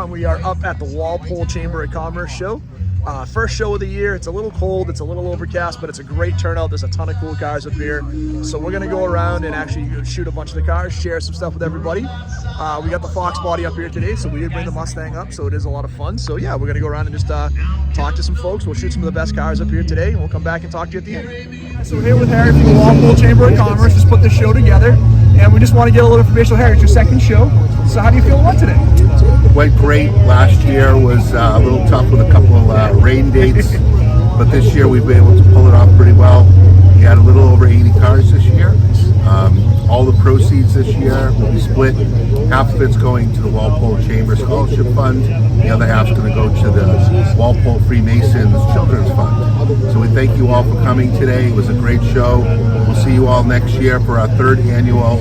time we are up at the Walpole Chamber of Commerce show. First show of the year. It's a little cold, it's a little overcast, but it's a great turnout. There's a ton of cool cars up here. So we're gonna go around and actually shoot a bunch of the cars, share some stuff with everybody. We got the Fox body up here today, so we did bring the Mustang up, so it is a lot of fun. So yeah, we're gonna go around and just talk to some folks. We'll shoot some of the best cars up here today, and we'll come back and talk to you at the end. So we're here with Harry from the Walpole Chamber of Commerce, just put this show together, and we just want to get a little information. Harry, it's your second show, so how do you feel about today? It went great. Last year was a little tough with a couple of rain dates, but this year we've been able to pull it off pretty well. We had a little over 80 cars this year. All the proceeds this year will be split. Half of it's going to the Walpole Chamber Scholarship Fund. The other half's going to go to the Walpole Freemasons Children's Fund. So we thank you all for coming today. It was a great show. We'll see you all next year for our third annual.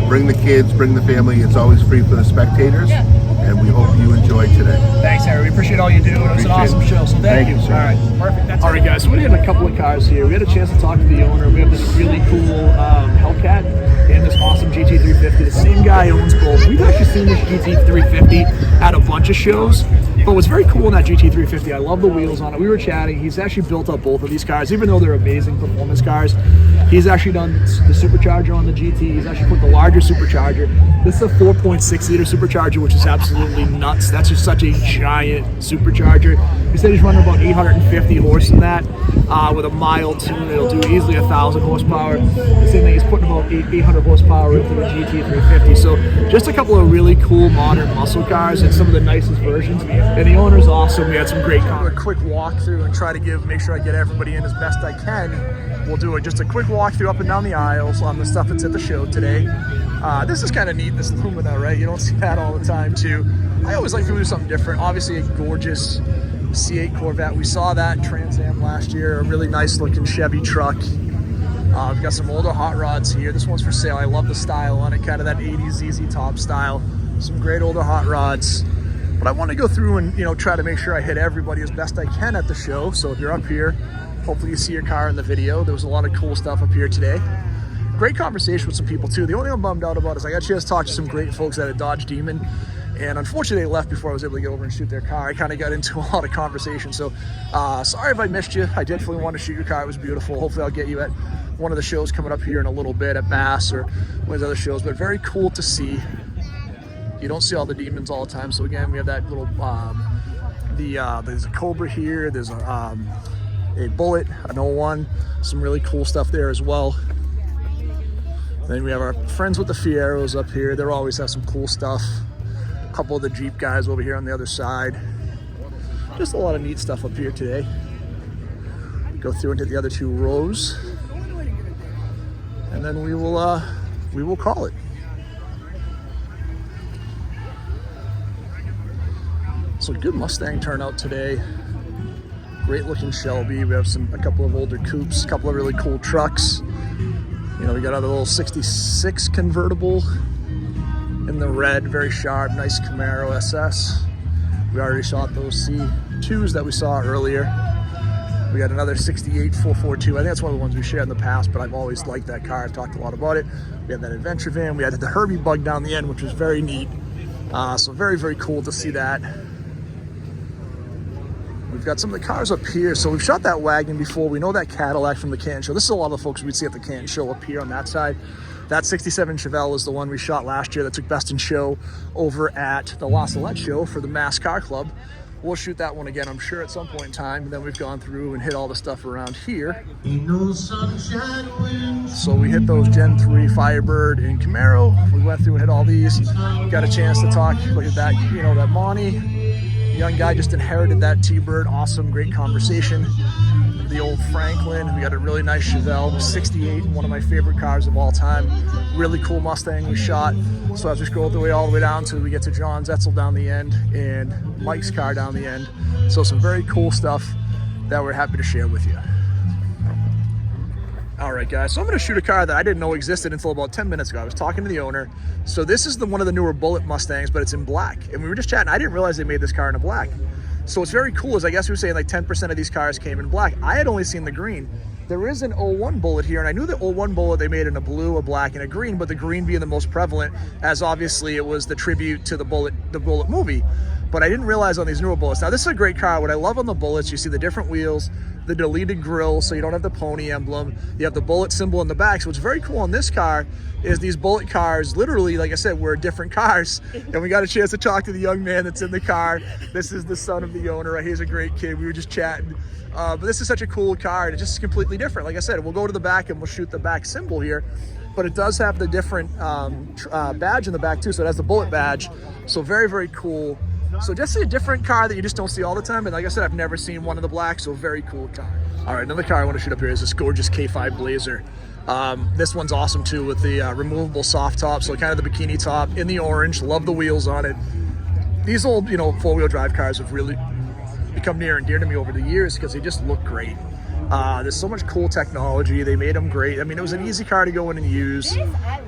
Bring the kids, bring the family. It's always free for the spectators. And we hope you enjoyed today. Thanks, Harry. We appreciate all you do. It was an awesome show, so thank you. Sir. All right, perfect. All right, guys, so we had a couple of cars here. We had a chance to talk to the owner. We have this really cool Hellcat and this awesome GT350. The same guy owns both. We've actually seen this GT350 at a bunch of shows. But what's very cool in that GT350, I love the wheels on it. We were chatting. He's actually built up both of these cars, even though they're amazing performance cars. He's actually done the supercharger on the GT. He's actually put the larger supercharger. This is a 4.6 liter supercharger, which is absolutely nuts. That's just such a giant supercharger. He said he's running about 850 horse in that. With a mild tune, it'll do easily 1,000 horsepower. The same thing, he's putting about 800 horsepower into the GT350. So just a couple of really cool modern muscle cars and some of the nicest versions. And the owner's awesome. We had some great cars. A quick walkthrough and try to make sure I get everybody in as best I can. We'll do just a quick walkthrough up and down the aisles on the stuff that's at the show today. This is kind of neat, this Lumina, right? You don't see that all the time too. I always like to do something different. Obviously a gorgeous C8 Corvette. We saw that in Trans Am last year, a really nice looking Chevy truck. We've got some older hot rods here. This one's for sale. I love the style on it, kind of that 80s ZZ Top style. Some great older hot rods. But I want to go through and try to make sure I hit everybody as best I can at the show. So if you're up here, hopefully you see your car in the video. There was a lot of cool stuff up here today. Great conversation with some people too. The only thing I'm bummed out about is I got a chance to talk to some great folks at a Dodge Demon, and unfortunately they left before I was able to get over and shoot their car. I kind of got into a lot of conversation, so sorry if I missed you. I definitely want to shoot your car. It was beautiful. Hopefully I'll get you at one of the shows coming up here in a little bit at Bass or one of those other shows, but very cool to see. You don't see all the Demons all the time. So again, we have that little there's a Cobra here, there's a Bullet, an 01, some really cool stuff there as well. Then we have our friends with the Fieros up here. They always have some cool stuff. A couple of the Jeep guys over here on the other side. Just a lot of neat stuff up here today. Go through into the other two rows, and then we will call it. So good Mustang turnout today. Great looking Shelby. We have a couple of older coupes, a couple of really cool trucks. We got a little 66 convertible in the red, very sharp, nice Camaro SS. We already shot those C2s that we saw earlier. We got another 68 442. I think that's one of the ones we shared in the past, but I've always liked that car. I've talked a lot about it. We had that adventure van. We had the Herbie bug down the end, which was very neat. So very, very cool to see that. We've got some of the cars up here. So we've shot that wagon before. We know that Cadillac from the Canton Show. This is a lot of the folks we'd see at the Canton Show up here on that side. That 67 Chevelle is the one we shot last year that took Best in Show over at the La Salette Show for the Mass Car Club. We'll shoot that one again, I'm sure, at some point in time. And then we've gone through and hit all the stuff around here. So we hit those Gen 3 Firebird and Camaro. We went through and hit all these. Got a chance to talk. Look at that, that Monte. Young guy just inherited that T-Bird. Awesome, great conversation. The old Franklin. We got a really nice Chevelle 68, one of my favorite cars of all time. Really cool Mustang we shot. So as we scroll all the way down till we get to John Zetzel down the end and Mike's car down the end. So some very cool stuff that we're happy to share with you. All right, guys, so I'm gonna shoot a car that I didn't know existed until about 10 minutes ago. I was talking to the owner. So this is one of the newer Bullet Mustangs, but it's in black. And we were just chatting. I didn't realize they made this car in a black. So what's very cool is I guess we were saying like 10% of these cars came in black. I had only seen the green. There is an 01 Bullet here, and I knew the 01 Bullet they made in a blue, a black, and a green, but the green being the most prevalent, as obviously it was the tribute to the Bullet movie. but I didn't realize on these newer Bullets. Now, this is a great car. What I love on the Bullets, you see the different wheels, the deleted grille, so you don't have the pony emblem. You have the Bullet symbol in the back. So what's very cool on this car is these Bullet cars, literally, like I said, were different cars. And we got a chance to talk to the young man that's in the car. This is the son of the owner. He's a great kid. We were just chatting. But this is such a cool car, and it's just completely different. Like I said, we'll go to the back and we'll shoot the back symbol here. But it does have the different badge in the back too. So it has the Bullet badge. So very, very cool. So just a different car that you just don't see all the time. And like I said, I've never seen one in the black, so very cool car. All right, another car I want to shoot up here is this gorgeous K5 Blazer. This one's awesome too with the removable soft top, so kind of the bikini top in the orange. Love the wheels on it. These old, you know, four-wheel drive cars have really become near and dear to me over the years because they just look great. There's so much cool technology. They made them great. I mean, it was an easy car to go in and use,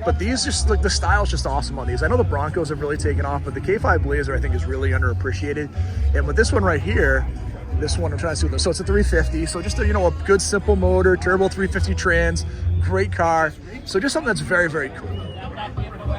but these just, like, the style's just awesome on these. I know the Broncos have really taken off, but the K5 Blazer I think is really underappreciated. And with this one right here, this one I'm trying to see, so it's a 350, so just a, you know, a good simple motor, turbo 350 trans, great car. So just something that's very, very cool.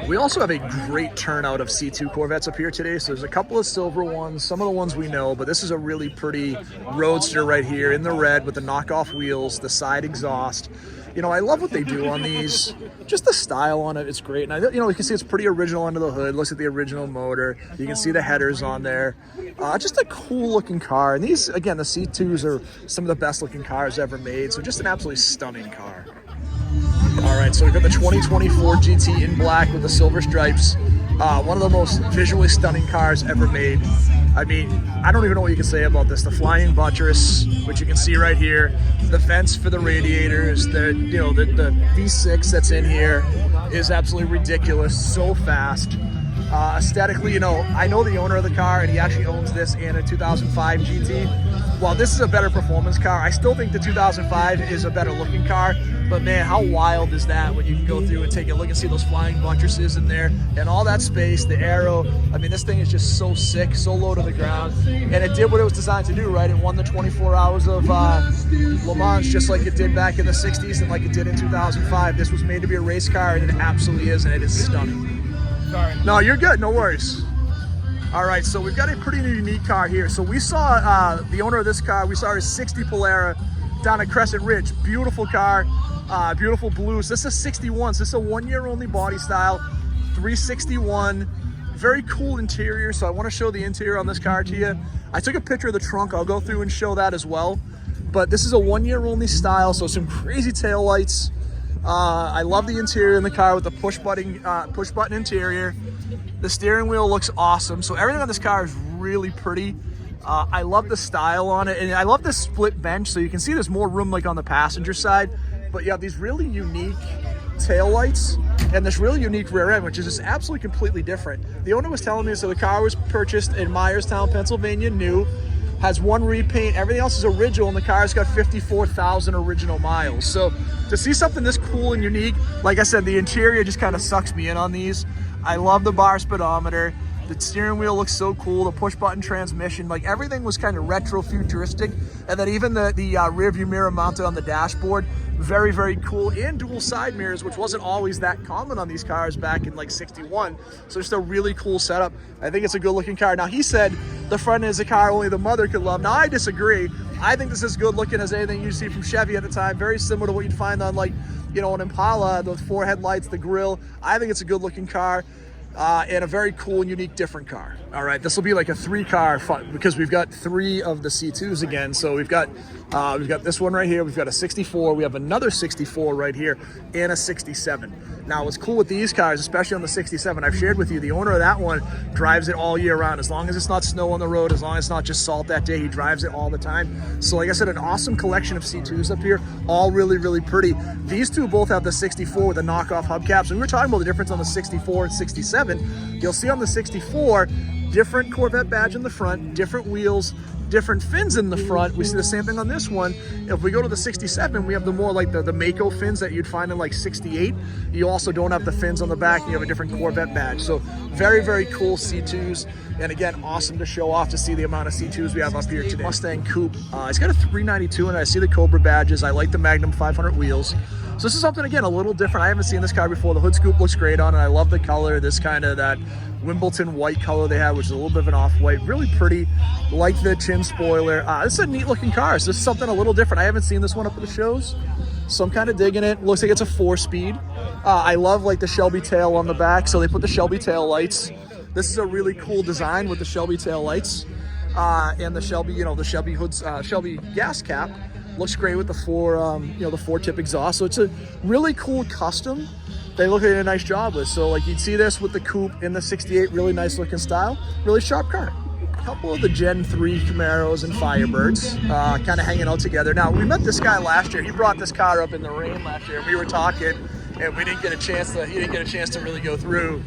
We also have a great turnout of C2 Corvettes up here today. So there's a couple of silver ones, some of the ones we know, but this is a really pretty roadster right here in the red with the knockoff wheels, the side exhaust. You know, I love what they do on these. Just the style on it, it's great. And you know, you can see it's pretty original under the hood. Looks at the original motor. You can see the headers on there. Just a cool looking car. And these, again, the C2s are some of the best looking cars ever made. So just an absolutely stunning car. All right, so we've got the 2024 GT in black with the silver stripes. One of the most visually stunning cars ever made. I mean, I don't even know what you can say about this. The flying buttress, which you can see right here, the vents for the radiators, the V6 that's in here is absolutely ridiculous, so fast. Aesthetically, you know, I know the owner of the car, and he actually owns this and a 2005 GT. While this is a better performance car, I still think the 2005 is a better looking car. But man, how wild is that when you can go through and take a look and see those flying buttresses in there and all that space, the aero. I mean, this thing is just so sick, so low to the ground. And it did what it was designed to do, right? It won the 24 hours of Le Mans just like it did back in the 60s and like it did in 2005. This was made to be a race car, and it absolutely is, and it is stunning. Sorry. No, you're good, no worries. All right, so we've got a pretty unique car here. So we saw the owner of this car, we saw his 60 Polara down at Crescent Ridge. Beautiful car, beautiful blues. This is 61, so this is a 1 year only body style, 361. Very cool interior, so I want to show the interior on this car to you. I took a picture of the trunk, I'll go through and show that as well. But this is a 1 year only style, so some crazy taillights. I love the interior in the car with the push button interior. The steering wheel looks awesome. So everything on this car is really pretty. I love the style on it, and I love the split bench. So you can see there's more room like on the passenger side, but you have these really unique taillights and this really unique rear end, which is just absolutely completely different. The owner was telling me, so the car was purchased in Myerstown, Pennsylvania, new. Has one repaint, everything else is original, and the car's got 54,000 original miles. So to see something this cool and unique, like I said, the interior just kind of sucks me in on these. I love the bar speedometer. The steering wheel looks so cool. The push button transmission, like everything was kind of retro futuristic. And then even the rear view mirror mounted on the dashboard, very, very cool. And dual side mirrors, which wasn't always that common on these cars back in like 61. So just a really cool setup. I think it's a good looking car. Now he said the front is a car only the mother could love. Now I disagree. I think this is good looking as anything you see from Chevy at the time. Very similar to what you'd find on, like, you know, an Impala, those 4 headlights, the grille. I think it's a good looking car. And a very cool and unique different car. All right, this will be like a 3-car because we've got 3 of the C2s again. So we've got this one right here, we've got a 64, we have another 64 right here, and a 67. Now what's cool with these cars, especially on the 67, I've shared with you, the owner of that one drives it all year round. As long as it's not snow on the road, as long as it's not just salt that day, he drives it all the time. So like I said, an awesome collection of C2s up here, all really, really pretty. These two both have the 64 with the knockoff hubcaps. And we were talking about the difference on the 64 and 67. You'll see on the 64, different Corvette badge in the front, different wheels, different fins in the front. We see the same thing on this one. If we go to the 67, we have the more like the Mako fins that you'd find in like 68. You also don't have the fins on the back, and you have a different Corvette badge. So very, very cool C2s. And again, awesome to show off to see the amount of C2s we have up here today. Mustang Coupe. It's got a 392 and I see the Cobra badges. I like the Magnum 500 wheels. So this is something, again, a little different. I haven't seen this car before. The hood scoop looks great on it. I love the color, this kind of that Wimbledon white color they have, which is a little bit of an off-white. Really pretty. Like the chin spoiler. This is a neat looking car. So this is something a little different. I haven't seen this one up at the shows, so I'm kind of digging it. Looks like it's a 4-speed. I love like the Shelby tail on the back. So they put the Shelby tail lights. This is a really cool design with the Shelby tail lights and the Shelby, the Shelby hoods, Shelby gas cap. Looks great with the the 4-tip exhaust. So it's a really cool custom. They look at a nice job with. So like you'd see this with the Coupe in the 68, really nice looking style, really sharp car. A couple of the Gen 3 Camaros and Firebirds kind of hanging out together. Now we met this guy last year. He brought this car up in the rain last year. We were talking and we didn't get a chance to, he didn't get a chance to really go through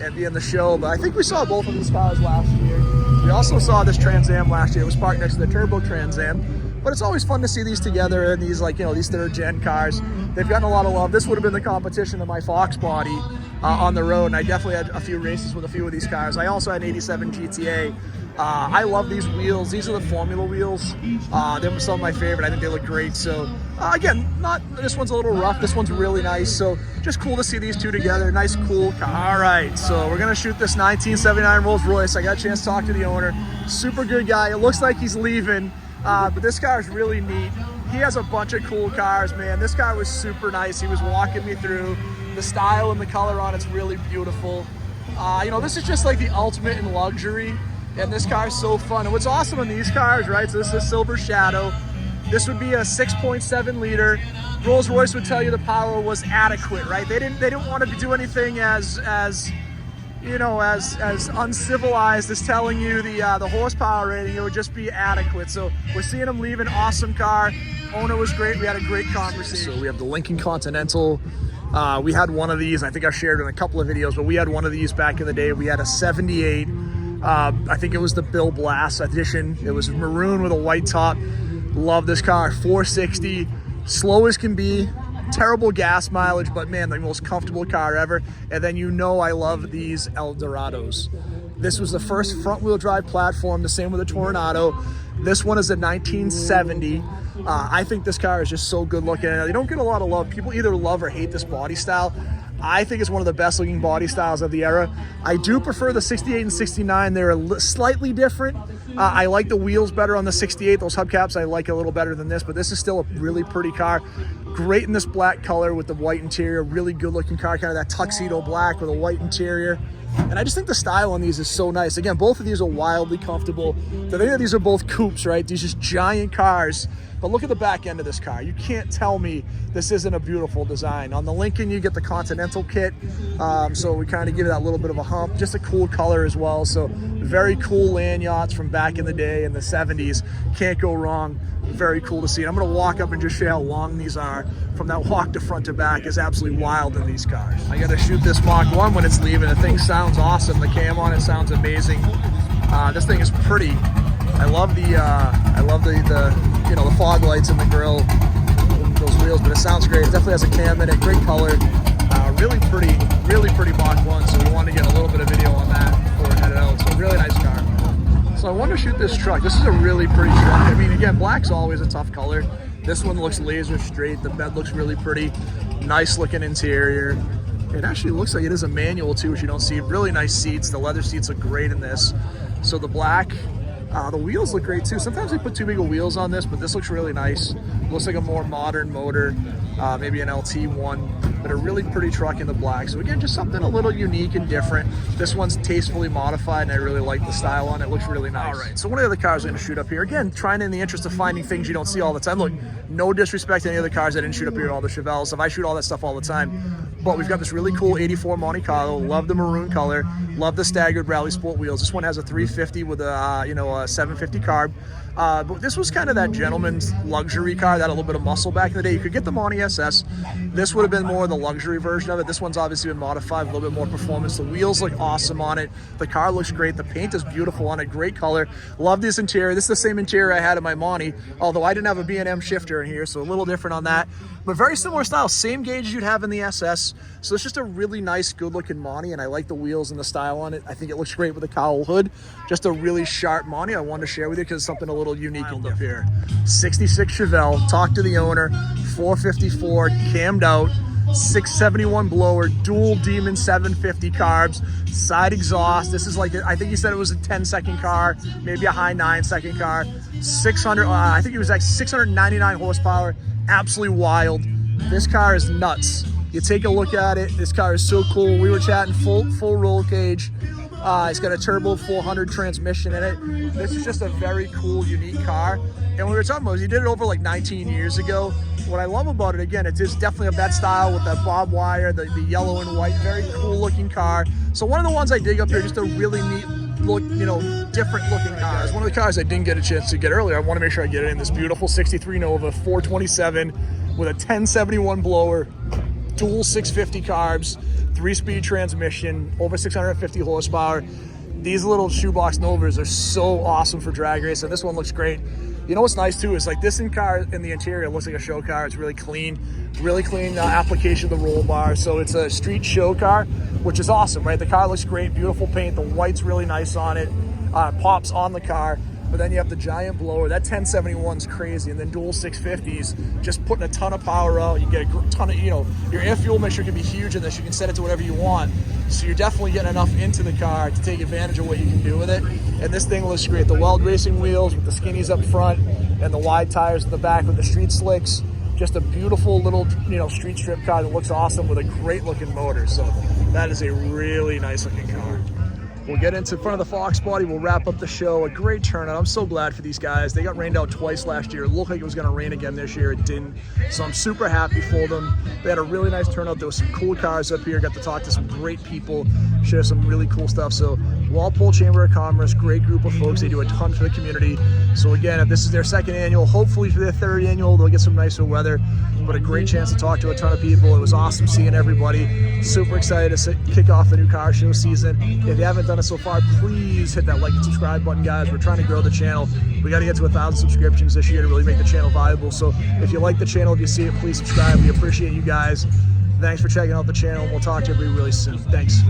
and be in the show. But I think we saw both of these cars last year. We also saw this Trans Am last year. It was parked next to the Turbo Trans Am. But it's always fun to see these together and these these 3rd gen cars. They've gotten a lot of love. This would have been the competition of my Fox body on the road, and I definitely had a few races with a few of these cars. I also had an 87 GTA. I love these wheels. These are the Formula wheels. They're some of my favorite. I think they look great. So again, this one's a little rough. This one's really nice. So just cool to see these two together. Nice, cool car. All right, so we're gonna shoot this 1979 Rolls-Royce. I got a chance to talk to the owner. Super good guy. It looks like he's leaving. But this car is really neat. He has a bunch of cool cars, man. This car was super nice. He was walking me through the style and the color on it's really beautiful. This is just like the ultimate in luxury, and this car is so fun. And what's awesome in these cars, right? So this is a Silver Shadow. This would be a 6.7 liter. Rolls-Royce would tell you the power was adequate, right? They didn't want to do anything as uncivilized as telling you the horsepower rating. It would just be adequate. So we're seeing him leave an awesome car. Owner was great. We had a great conversation. So we have the Lincoln Continental. We had one of these. I think I shared it in a couple of videos, but we had one of these back in the day. We had a 78. I think it was the Bill Blass edition. It was maroon with a white top. Love this car. 460, slow as can be. Terrible gas mileage, but man, the most comfortable car ever. And then I love these Eldorados. This was the first front-wheel drive platform, the same with the Toronado. This one is a 1970. I think this car is just so good looking. They don't get a lot of love. People either love or hate this body style. I think it's one of the best looking body styles of the era. I do prefer the 68 and 69. They're slightly different. I like the wheels better on the 68. Those hubcaps I like a little better than this, but this is still a really pretty car. Great in this black color with the white interior. Really good looking car, kind of that tuxedo black with a white interior. And I just think the style on these is so nice. Again, both of these are wildly comfortable. The thing that these are both coupes, right? These just giant cars. But look at the back end of this car. You can't tell me this isn't a beautiful design. On the Lincoln, you get the Continental kit. So we kind of give it that little bit of a hump. Just a cool color as well. So very cool land yachts from back in the day in the 70s. Can't go wrong. Very cool to see. And I'm going to walk up and just show how long these are. From that walk to front to back is absolutely wild in these cars. I got to shoot this Mach 1 when it's leaving. The thing sounds awesome. The cam on it sounds amazing. This thing is pretty. I love the fog lights in the grill, those wheels, but it sounds great. It definitely has a cam in it, great color, really pretty Mach 1. So we wanted to get a little bit of video on that before we headed out. So really nice car. So I want to shoot this truck. This is a really pretty truck. I mean, again, black's always a tough color. This one looks laser straight. The bed looks really pretty. Nice looking interior. It actually looks like it is a manual too, which you don't see. Really nice seats. The leather seats look great in this. So the black, the wheels look great too. Sometimes they put too big of wheels on this, but this looks really nice. Looks like a more modern motor, maybe an LT1, but a really pretty truck in the black. So again, just something a little unique and different. This one's tastefully modified, and I really like the style on it. It looks really nice. All right, so one of the other cars I'm gonna shoot up here, again, trying in the interest of finding things you don't see all the time. Look, no disrespect to any other cars I didn't shoot up here, all the Chevelles stuff. I shoot all that stuff all the time. But we've got this really cool 84 Monte Carlo. Love the maroon color. Love the staggered Rally Sport wheels. This one has a 350 with a a 750 carb. But this was kind of that gentleman's luxury car that had a little bit of muscle back in the day. You could get the Monte SS. This would have been more the luxury version of it. This one's obviously been modified, a little bit more performance. The wheels look awesome on it. The car looks great. The paint is beautiful on it. Great color. Love this interior. This is the same interior I had in my Monte, although I didn't have a B&M shifter in here, so a little different on that. But very similar style, same gauge you'd have in the SS. So it's just a really nice, good-looking Monte, and I like the wheels and the style on it. I think it looks great with the cowl hood. Just a really sharp Monte I wanted to share with you because it's something a little unique and different here. 66 Chevelle, talk to the owner, 454, cammed out, 671 blower, dual Demon 750 carbs, side exhaust. This is like, I think he said it was a 10-second car, maybe a high 9-second car. 600, I think it was like 699 horsepower. Absolutely wild. This car is nuts. You take a look at it. This car is so cool. We were chatting full roll cage. It's got a turbo 400 transmission in it. This is just a very cool, unique car. And we were talking about, he did it over like 19 years ago. What I love about it, again, it is definitely of that style with that bob wire, the yellow and white, very cool looking car. So one of the ones I dig up here, just a really neat look, you know, different looking car. It's one of the cars I didn't get a chance to get earlier. I want to make sure I get it in. This beautiful 63 Nova 427 with a 1071 blower, dual 650 carbs, 3-speed transmission, over 650 horsepower. These little shoebox Novas are so awesome for drag race, and this one looks great. You know what's nice too is like this car in the interior looks like a show car. It's really clean application of the roll bar. So it's a street show car, which is awesome, right? The car looks great, beautiful paint. The white's really nice on it. Pops on the car. But then you have the giant blower. That 1071's crazy, and then dual 650s, just putting a ton of power out. You get a ton of, you know, your air fuel mixture can be huge in this. You can set it to whatever you want. So you're definitely getting enough into the car to take advantage of what you can do with it. And this thing looks great. The Weld Racing wheels with the skinnies up front and the wide tires in the back with the street slicks. Just a beautiful little, you know, street strip car that looks awesome with a great looking motor. So that is a really nice looking car. We'll get into front of the Fox body. We'll wrap up the show. A great turnout. I'm so glad for these guys. They got rained out twice last year. It looked like it was going to rain again this year. It didn't. So I'm super happy for them. They had a really nice turnout. There was some cool cars up here. Got to talk to some great people, share some really cool stuff. So Walpole Chamber of Commerce, great group of folks. They do a ton for the community. So again, if this is their second annual, hopefully for their third annual, they'll get some nicer weather. But a great chance to talk to a ton of people. It was awesome seeing everybody. Super excited to kick off the new car show season. If you haven't done it so far, please hit that like and subscribe button, guys. We're trying to grow the channel. We got to get to 1,000 subscriptions this year to really make the channel viable. So if you like the channel, if you see it, please subscribe. We appreciate you guys. Thanks for checking out the channel. We'll talk to everybody really soon. Thanks.